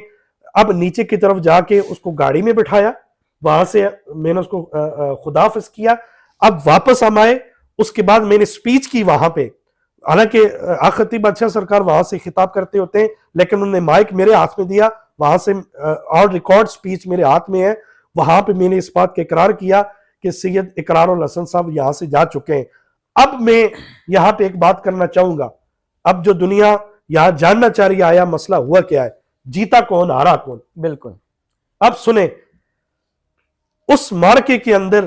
اب نیچے کی طرف جا کے اس کو گاڑی میں بٹھایا, وہاں سے میں نے اس کو خداحافظ کیا. اب واپس ہم آئے, اس کے بعد میں نے سپیچ کی وہاں پہ, حالانکہ خطیب بادشاہ سرکار وہاں سے خطاب کرتے ہوتے ہیں لیکن انہوں نے مائک میرے ہاتھ میں دیا, وہاں سے اور ریکارڈ سپیچ میرے ہاتھ میں ہے. وہاں پہ میں نے اس بات کا اقرار کیا کہ سید اقرار الحسن صاحب یہاں سے جا چکے ہیں. اب میں یہاں پہ ایک بات کرنا چاہوں گا, اب جو دنیا یہاں جاننا چاہ رہی ہے آیا مسئلہ ہوا کیا ہے, جیتا کون ہارا کون. بالکل. اب سنیں, اس مارکے کے اندر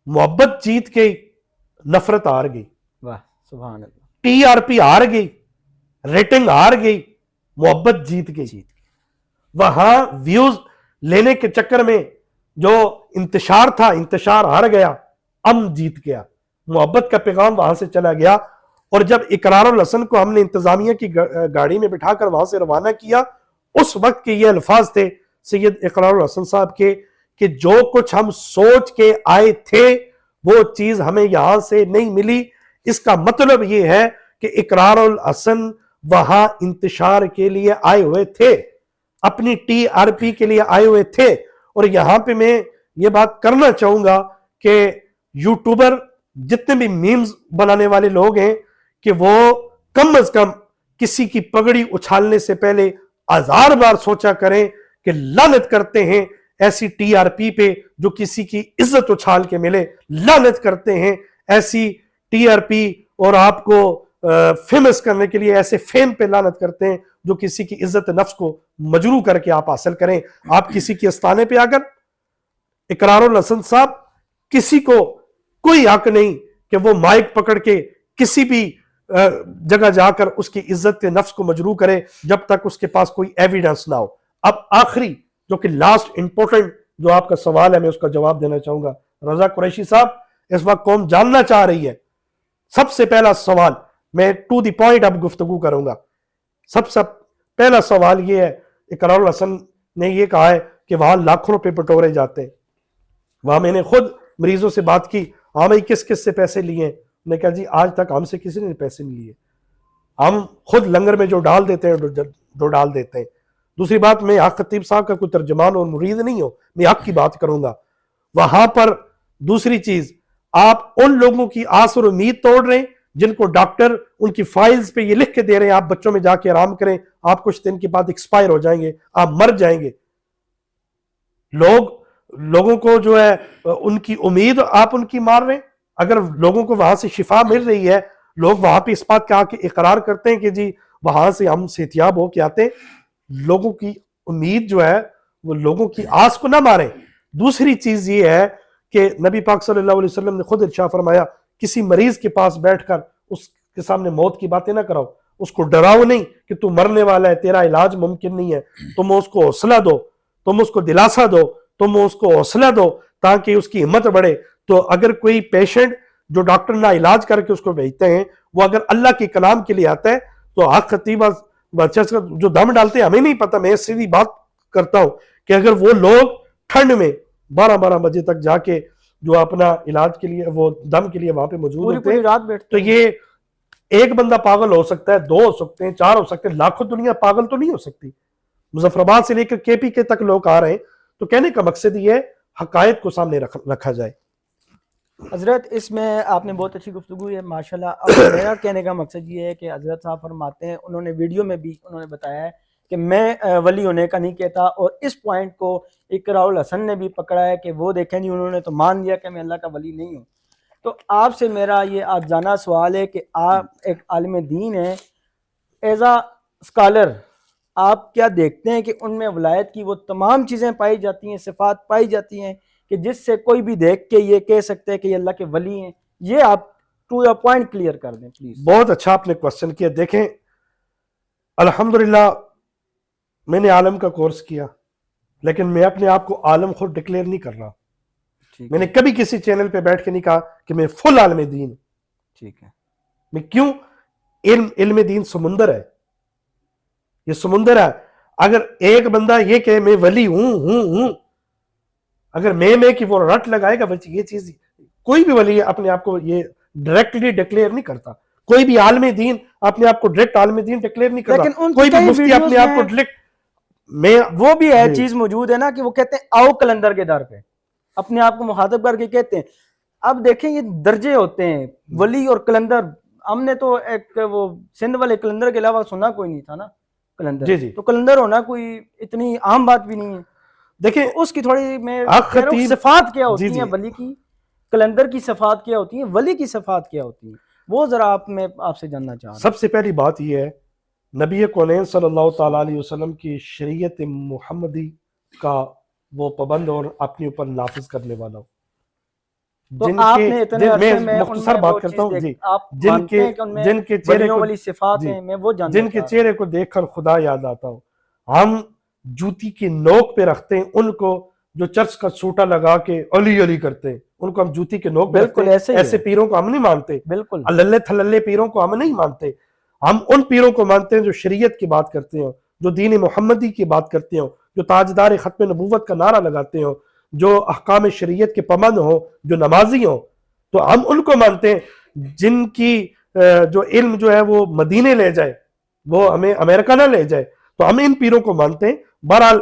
محبت جیت گئی, نفرت ہار گئی, واہ سبحان اللہ. ٹی آر پی ہار گئی, ریٹنگ ہار گئی, محبت جیت گئی. وہاں ویوز لینے کے چکر میں جو انتشار تھا, انتشار ہار گیا, امن جیت گیا, محبت کا پیغام وہاں سے چلا گیا. اور جب اقرار الحسن کو ہم نے انتظامیہ کی گاڑی میں بٹھا کر وہاں سے روانہ کیا, اس وقت کے یہ الفاظ تھے سید اقرار الحسن صاحب کے کہ جو کچھ ہم سوچ کے آئے تھے وہ چیز ہمیں یہاں سے نہیں ملی. اس کا مطلب یہ ہے کہ اقرار الحسن وہاں انتشار کے لیے آئے ہوئے تھے, اپنی ٹی آر پی کے لیے آئے ہوئے تھے. اور یہاں پہ میں یہ بات کرنا چاہوں گا کہ یوٹیوبر جتنے بھی میمز بنانے والے لوگ ہیں کہ وہ کم از کم کسی کی پگڑی اچھالنے سے پہلے 1000 بار سوچا کریں کہ لعنت کرتے ہیں ایسی ٹی آر پی پہ جو کسی کی عزت اچھال کے ملے, لعنت کرتے ہیں ایسی ٹی آر پی اور آپ کو فیمس کرنے کے لیے ایسے فیم پہ لعنت کرتے ہیں جو کسی کی عزت نفس کو مجروح کر کے آپ حاصل کریں. آپ کسی کے استانے پہ آ کر, اقرار الحسن صاحب کسی کو کوئی حق نہیں کہ وہ مائک پکڑ کے کسی بھی جگہ جا کر اس کی عزت نفس کو مجروح کرے جب تک اس کے پاس کوئی ایویڈنس نہ ہو. اب آخری جو کہ لاسٹ امپورٹنٹ جو آپ کا سوال ہے میں اس کا جواب دینا چاہوں گا. رضا قریشی صاحب, اس وقت قوم جاننا چاہ رہی ہے, سب سے پہلا سوال میں ٹو دی پوائنٹ اب گفتگو کروں گا. سب سے پہلا سوال یہ ہے, اقرار الحسن نے یہ کہا ہے کہ وہاں لاکھوں روپے بٹورے جاتے ہیں. وہاں میں نے خود مریضوں سے بات کی, ہاں بھائی کس کس سے پیسے لیے ہیں؟ نے کہا جی آج تک ہم سے کسی نے پیسے نہیں لیے, ہم خود لنگر میں جو ڈال دیتے ہیں جو ڈال دیتے ہیں. دوسری بات, میں حق خطیب صاحب کا کوئی ترجمان اور مرید نہیں ہوں, میں حق کی بات کروں گا. وہاں پر دوسری چیز, آپ ان لوگوں کی آس اور امید توڑ رہے ہیں جن کو ڈاکٹر ان کی فائلز پہ یہ لکھ کے دے رہے ہیں آپ بچوں میں جا کے آرام کریں, آپ کچھ دن کے بعد ایکسپائر ہو جائیں گے, آپ مر جائیں گے. لوگوں کو جو ہے ان کی امید آپ ان کی مار رہے ہیں. اگر لوگوں کو وہاں سے شفا مل رہی ہے, لوگ وہاں پہ اس بات کا اقرار کرتے ہیں کہ جی وہاں سے ہم صحتیاب ہو کے آتے ہیں, لوگوں کی امید جو ہے وہ لوگوں کی آس کو نہ ماریں. دوسری چیز یہ ہے کہ نبی پاک صلی اللہ علیہ وسلم نے خود ارشاد فرمایا, کسی مریض کے پاس بیٹھ کر اس کے سامنے موت کی باتیں نہ کراؤ, اس کو ڈراؤ نہیں کہ تو مرنے والا ہے, تیرا علاج ممکن نہیں ہے. تم اس کو حوصلہ دو, تم اس کو دلاسا دو, تم اس کو حوصلہ دو تاکہ اس کی ہمت بڑھے. تو اگر کوئی پیشنٹ جو ڈاکٹر نہ علاج کر کے اس کو بھیجتے ہیں وہ اگر اللہ کے کلام کے لیے آتا ہے تو حق خطیب جو دم ڈالتے ہیں ہمیں نہیں پتہ. میں سیدھی بات کرتا ہوں کہ اگر وہ لوگ ٹھنڈ میں 12 بجے تک جا کے جو اپنا علاج کے لیے وہ دم کے لیے وہاں پہ موجود ہوتے ہیں, تو یہ ایک بندہ پاگل ہو سکتا ہے, 2 ہو سکتے ہیں, 4 ہو سکتے ہیں, لاکھوں دنیا پاگل تو نہیں ہو سکتی. مظفر آباد سے لے کر کے پی کے تک لوگ آ رہے ہیں. تو کہنے کا مقصد یہ ہے حقائق کو سامنے رکھا جائے. حضرت اس میں آپ نے بہت اچھی گفتگو ہے ماشاءاللہ. اب میرا کہنے کا مقصد یہ ہے کہ حضرت صاحب فرماتے ہیں, انہوں نے ویڈیو میں بھی انہوں نے بتایا ہے کہ میں ولی ہونے کا نہیں کہتا, اور اس پوائنٹ کو اقرار الحسن نے بھی پکڑا ہے کہ وہ دیکھیں جی انہوں نے تو مان لیا کہ میں اللہ کا ولی نہیں ہوں. تو آپ سے میرا یہ آج جانا سوال ہے کہ آپ ایک عالم دین ہیں, ایز اے اسکالر آپ کیا دیکھتے ہیں کہ ان میں ولایت کی وہ تمام چیزیں پائی جاتی ہیں, صفات پائی جاتی ہیں کہ جس سے کوئی بھی دیکھ کے یہ کہہ سکتے ہیں کہ یہ اللہ کے ولی ہیں؟ یہ آپ ٹو دا پوائنٹ کلیئر کر دیں پلیز. بہت اچھا آپ نے کوسچن کیا. دیکھیں الحمدللہ میں نے عالم کا کورس کیا, لیکن میں اپنے آپ کو عالم خود ڈکلیئر نہیں کر رہا. میں نے کبھی کسی چینل پہ بیٹھ کے نہیں کہا کہ میں فل عالم دین. ٹھیک ہے. میں کیوں, علم دین سمندر ہے, یہ سمندر ہے. اگر ایک بندہ یہ کہ میں ولی ہوں, اگر میں کی وہ رٹ لگائے گا یہ چیز کوئی بھی ولی اپنے آپ کو یہ ڈائریکٹلی ڈکلیئر نہیں کرتا، کوئی بھی عالم دین اپنے آپ کو ڈائریکٹ عالم دین ڈکلیئر نہیں لیکن کرتا، ان کوئی بھی کئی مفتی ویڈیوز اپنے آپ کو میں ڈائریکٹ میں وہ بھی ہے جی۔ چیز موجود ہے نا کہ وہ کہتے ہیں آؤ کلندر کے در پہ، اپنے آپ کو مخاطب کر کے کہتے ہیں۔ اب دیکھیں یہ درجے ہوتے ہیں، ولی اور کلندر، ہم نے تو ایک وہ سندھ والے کلندر کے علاوہ سنا کوئی نہیں تھا نا کلندر، جی جی تو کلندر ہونا کوئی اتنی عام بات بھی نہیں ہے۔ دیکھیں تو اس کی تھوڑی میں آخ کہہ رہا ہوں خطیب صفات کیا جی ہوتی جی ہیں ولی کی، کلندر کی صفات کیا ہوتی ہیں، ولی کی صفات کیا ہوتی ہیں، وہ ذرا میں آپ سے جاننا چاہ رہا ہوں۔ سب سے پہلی بات یہ ہے نبی کونین صلی اللہ تعالیٰ علیہ وسلم کی شریعت محمدی کا وہ پابند اور اپنے اوپر نافذ کرنے والا ہو، تو جن آپ کے نے اتنے عرصے میں میں ان مختصر میں بات وہ کرتا چیز ہوں جی، آپ جن مانتے کے ہیں کہ ان میں جن کے چہرے ولیوں کو والی صفات جی ہیں، میں وہ جاننا جن کے چاہ رہا ہوں۔ چہرے کو دیکھ کر خدا یاد آتا ہو، ہم جوتی کی نوک پہ رکھتے ہیں ان کو جو چرچ کا سوٹا لگا کے علی علی کرتے ہیں، ان کو ہم جوتی کے نوک پہ رکھتے بالکل ہیں، ایسے ہی ہے، ایسے پیروں کو ہم نہیں مانتے، بالکل اللہ تھللے پیروں کو ہم نہیں مانتے، ہم ان پیروں کو مانتے ہیں جو شریعت کی بات کرتے ہیں، جو دین محمدی کی بات کرتے ہیں، جو تاجدار ختم نبوت کا نعرہ لگاتے ہیں، جو احکام شریعت کے پابند ہوں، جو نمازی ہوں، تو ہم ان کو مانتے ہیں جن کی جو علم جو ہے وہ مدینے لے جائے، وہ ہمیں امریکہ نہ لے جائے، تو ہم ان پیروں کو مانتے ہیں۔ بہرحال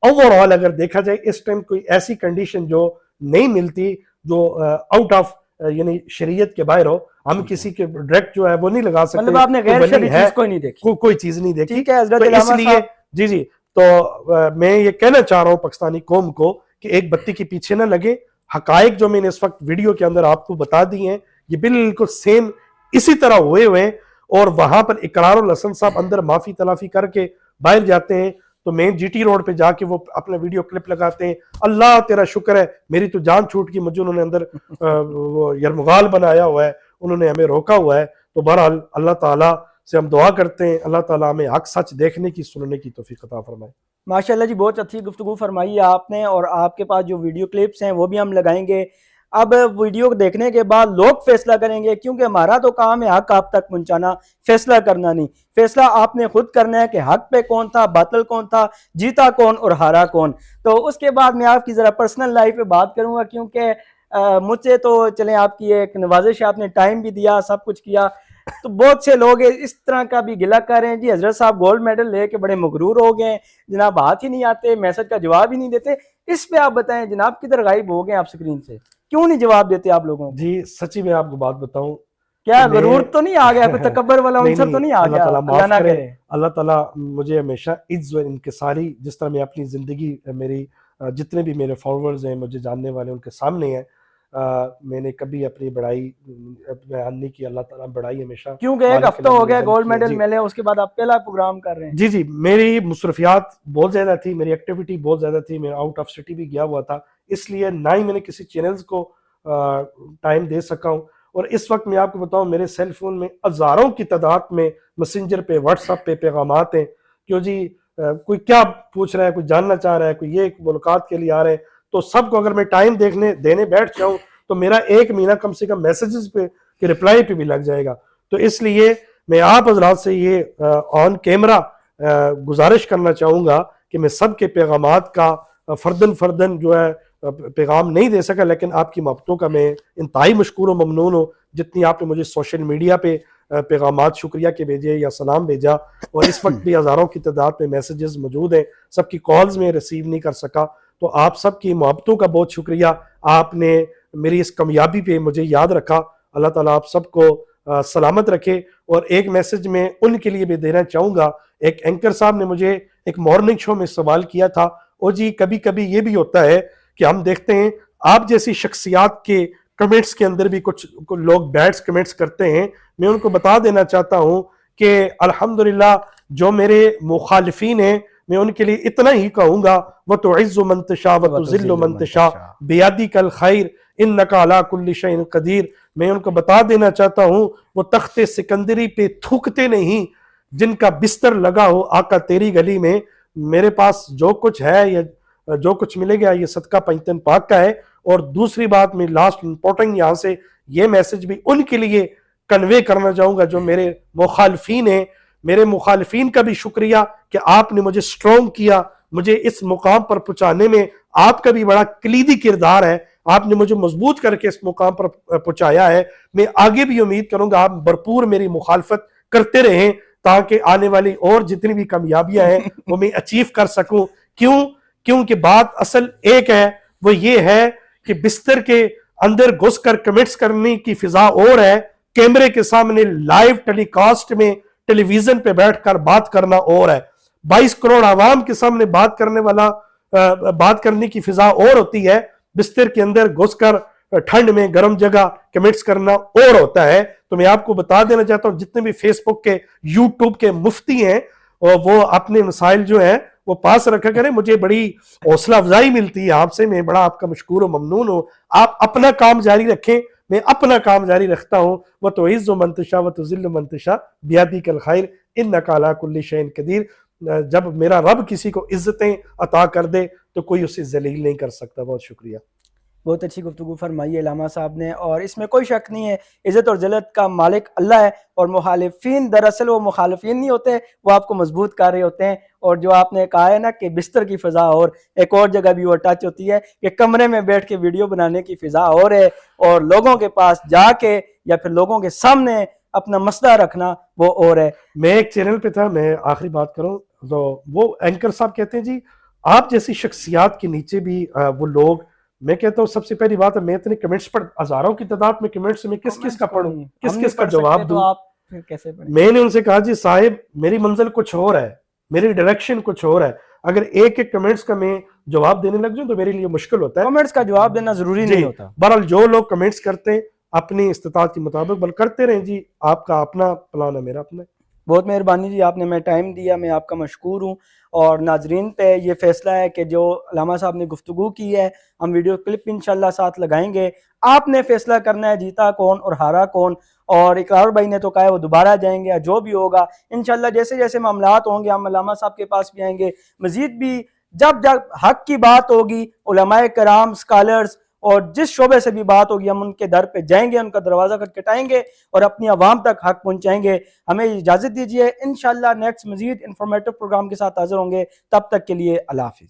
اوورآل اگر دیکھا جائے اس ٹائم کوئی ایسی کنڈیشن جو نہیں ملتی جو آؤٹ آف یعنی شریعت کے باہر ہو، ہم کسی کے ڈائریکٹ جو ہے وہ نہیں لگا سکتے، مطلب آپ نے کوئی غیر ولی شرعی ہے چیز کوئی نہیں دیکھی۔ کوئی چیز نہیں دیکھی، ٹھیک ہے حضرت تو اس علامہ لیے صاحب، جی جی تو میں یہ کہنا چاہ رہا ہوں پاکستانی قوم کو کہ ایک بتی کے پیچھے نہ لگے، حقائق جو میں نے اس وقت ویڈیو کے اندر آپ کو بتا دی ہیں یہ بالکل سیم اسی طرح ہوئے ہیں، اور وہاں پر اقرار الحسن صاحب اندر معافی تلافی کر کے باہر جاتے ہیں تو مین جی ٹی روڈ پہ جا کے وہ اپنا ویڈیو کلپ لگاتے ہیں، اللہ تیرا شکر ہے میری تو جان چھوٹ گئی، مجھے انہوں نے اندر وہ یرمغال بنایا ہوا ہے، انہوں نے ہمیں روکا ہوا ہے۔ تو بہرحال اللہ تعالیٰ سے ہم دعا کرتے ہیں اللہ تعالیٰ ہمیں حق سچ دیکھنے کی سننے کی توفیق عطا فرمائے۔ ماشاءاللہ جی بہت اچھی گفتگو فرمائی ہے آپ نے، اور آپ کے پاس جو ویڈیو کلپس ہیں وہ بھی ہم لگائیں گے۔ اب ویڈیو دیکھنے کے بعد لوگ فیصلہ کریں گے، کیونکہ ہمارا تو کام ہے حق آپ تک پہنچانا، فیصلہ کرنا نہیں۔ فیصلہ آپ نے خود کرنا ہے کہ حق پہ کون تھا، باطل کون تھا، جیتا کون اور ہارا کون۔ تو اس کے بعد میں آپ کی ذرا پرسنل لائف پہ بات کروں گا، کیونکہ مجھ سے تو چلیں آپ کی ایک نوازش ہے، آپ نے ٹائم بھی دیا، سب کچھ کیا، تو بہت سے لوگ اس طرح کا بھی گلہ کر رہے ہیں جی حضرت صاحب گولڈ میڈل لے کے بڑے مغرور ہو گئے ہیں جناب، ہاتھ ہی نہیں آتے، میسج کا جواب ہی نہیں دیتے۔ اس پہ آپ بتائیں جناب، کدھر غائب ہو گئے آپ سکرین سے، کیوں نہیں جواب دیتے آپ لوگوں کو؟ جی سچی میں آپ کو بات بتاؤں، کیا غرور تو نہیں آ گیا، کوئی تکبر والا عنصر تو نہیں آ اللہ گیا؟ تعالیٰ اللہ معاف نہ کرے، کرے۔ اللہ تعالیٰ مجھے ہمیشہ عز و انکساری، جس طرح میں اپنی زندگی میری جتنے بھی میرے فالوورز ہیں، مجھے جاننے والے ان کے سامنے ہیں، میں نے کبھی اپنی بڑائی بیان نہیں کی، اللہ تعالیٰ بڑائی ہمیشہ کیونکہ ایک مالک ہفتہ ہو گیا العزت گولڈ کی۔ میڈل جی ملے، اس کے بعد آپ پہلا پروگرام کر رہے ہیں۔ جی جی میری مصروفیات بہت زیادہ تھی، میری ایکٹیویٹی بہت زیادہ تھی، میں آؤٹ آف سٹی بھی گیا ہوا تھا، اس لیے نہ ہی میں نے کسی چینلز کو ٹائم دے سکا ہوں۔ اور اس وقت میں آپ کو بتاؤں میرے سیل فون میں ہزاروں کی تعداد میں میسنجر پہ، واٹس ایپ پہ پیغامات ہیں کہ جی کوئی کیا پوچھ رہا ہے، کوئی جاننا چاہ رہا ہے، کوئی یہ ملاقات کے لیے آ رہے ہیں، تو سب کو اگر میں ٹائم دینے بیٹھ جاؤں تو میرا ایک مہینہ کم سے کم میسیجز پہ کہ رپلائی پہ بھی لگ جائے گا۔ تو اس لیے میں آپ حضرات سے یہ آن کیمرہ گزارش کرنا چاہوں گا کہ میں سب کے پیغامات کا فردن جو ہے پیغام نہیں دے سکا، لیکن آپ کی محبتوں کا میں انتہائی مشکور و ممنون ہوں، جتنی آپ نے مجھے سوشل میڈیا پہ پیغامات شکریہ کے بھیجے یا سلام بھیجا، اور اس وقت بھی ہزاروں کی تعداد میں میسیجز موجود ہیں، سب کی کالز میں ریسیو نہیں کر سکا، تو آپ سب کی محبتوں کا بہت شکریہ، آپ نے میری اس کامیابی پہ مجھے یاد رکھا، اللہ تعالیٰ آپ سب کو سلامت رکھے۔ اور ایک میسج میں ان کے لیے بھی دینا چاہوں گا، ایک اینکر صاحب نے مجھے ایک مارننگ شو میں سوال کیا تھا، اور جی کبھی کبھی یہ بھی ہوتا ہے کہ ہم دیکھتے ہیں آپ جیسی شخصیات کے کمنٹس کے اندر بھی کچھ لوگ بیڈ کمنٹس کرتے ہیں، میں ان کو بتا دینا چاہتا ہوں کہ الحمدللہ جو میرے مخالفین ہیں میں ان کے لیے اتنا ہی کہوں گا وَتُعِزُّ مَن تَشَاءُ وَتُذِلُّ مَن تَشَاءُ بِيَدِكَ الْخَيْرُ إِنَّكَ عَلَىٰ كُلِّ شَيْءٍ قَدِيرٌ۔ میں ان کو بتا دینا چاہتا ہوں وہ تخت سکندری پہ تھوکتے نہیں جن کا بستر لگا ہو آقا تیری گلی میں، میرے پاس جو کچھ ہے یا جو کچھ ملے گا یہ صدقہ پنجتن پاک کا ہے۔ اور دوسری بات میں لاسٹ امپورٹنٹ یہاں سے یہ میسج بھی ان کے لیے کنوے کرنا چاہوں گا جو میرے مخالفین ہیں، میرے مخالفین کا بھی شکریہ کہ آپ نے مجھے سٹرونگ کیا، مجھے اس مقام پر پہنچانے میں آپ کا بھی بڑا کلیدی کردار ہے۔ آپ نے مجھے مضبوط کر کے اس مقام پر پہنچایا ہے. میں آگے بھی امید کروں گا آپ بھرپور میری مخالفت کرتے رہیں تاکہ آنے والی اور جتنی بھی کامیابیاں ہیں وہ میں اچیو کر سکوں. کیونکہ بات اصل ایک ہے, وہ یہ ہے کہ بستر کے اندر گھس کر کمنٹس کرنے کی فضا اور ہے, کیمرے کے سامنے لائیو ٹیلی کاسٹ میں ٹیلی ویژن پہ بیٹھ کر بات کرنا اور ہے. 22 کروڑ عوام کے سامنے بات کرنے کی فضا اور ہوتی ہے, بستر کے اندر گھس کر ٹھنڈ میں گرم جگہ کمنٹس کرنا اور ہوتا ہے. تو میں آپ کو بتا دینا چاہتا ہوں جتنے بھی فیس بک کے یوٹیوب کے مفتی ہیں وہ اپنے مسائل جو ہیں وہ پاس رکھا کریں. مجھے بڑی حوصلہ افزائی ملتی ہے آپ سے, میں بڑا آپ کا مشکور و ممنون ہوں. آپ اپنا کام جاری رکھیں, میں اپنا کام جاری رکھتا ہوں. وَتُعِزُّ مَن تَشَاءُ وَتُذِلُّ مَن تَشَاءُ بِيَدِكَ الْخَيْرُ إِنَّكَ عَلَىٰ كُلِّ شَيْءٍ قَدِيرٌ. جب میرا رب کسی کو عزتیں عطا کر دے تو کوئی اسے ذلیل نہیں کر سکتا. بہت شکریہ. بہت اچھی گفتگو فرمائی ہے علامہ صاحب نے, اور اس میں کوئی شک نہیں ہے عزت اور ذلت کا مالک اللہ ہے, اور مخالفین دراصل وہ مخالفین نہیں ہوتے, وہ آپ کو مضبوط کر رہے ہوتے ہیں. اور جو آپ نے کہا ہے نا کہ بستر کی فضا اور ایک اور جگہ بھی وہ ٹچ ہوتی ہے کہ کمرے میں بیٹھ کے ویڈیو بنانے کی فضا اور ہے, اور لوگوں کے پاس جا کے یا پھر لوگوں کے سامنے اپنا مسئلہ رکھنا وہ اور ہے. میں ایک چینل پہ تھا, میں آخری بات کروں تو وہ اینکر صاحب کہتے ہیں جی آپ جیسی شخصیات کے نیچے بھی وہ لوگ, میں کہتا ہوں سب سے پہلی بات ہے میں اتنے کمنٹس پڑھ, ہزاروں کی تعداد میں کمنٹس میں کس کا پڑھوں, کس کا جواب دوں. میں نے ان سے کہا جی صاحب میری منزل کچھ اور ہے, میری ڈائریکشن کچھ اور ہے. اگر ایک کمنٹس کا میں جواب دینے لگ جاؤں تو میرے لیے مشکل ہوتا ہے. کمنٹس کا جواب دینا ضروری نہیں ہوتا. بہرحال جو لوگ کمنٹس کرتے ہیں اپنی استطاعت کے مطابق بل کرتے رہیں جی, آپ کا اپنا پلان ہے, میرا اپنا. بہت مہربانی جی, آپ نے میں ٹائم دیا, میں آپ کا مشکور ہوں. اور ناظرین پہ یہ فیصلہ ہے کہ جو علامہ صاحب نے گفتگو کی ہے ہم ویڈیو کلپ انشاءاللہ ساتھ لگائیں گے. آپ نے فیصلہ کرنا ہے جیتا کون اور ہارا کون. اور اقرار بھائی نے تو کہا ہے وہ دوبارہ جائیں گے, جو بھی ہوگا انشاءاللہ جیسے جیسے معاملات ہوں گے ہم علامہ صاحب کے پاس بھی آئیں گے. مزید بھی جب حق کی بات ہوگی, علماء کرام, سکالرز اور جس شعبے سے بھی بات ہوگی ہم ان کے در پہ جائیں گے, ان کا دروازہ کھٹکھٹائیں گے اور اپنی عوام تک حق پہنچائیں گے. ہمیں اجازت دیجیے, انشاءاللہ نیکسٹ مزید انفارمیٹو پروگرام کے ساتھ حاضر ہوں گے. تب تک کے لیے اللہ حافظ.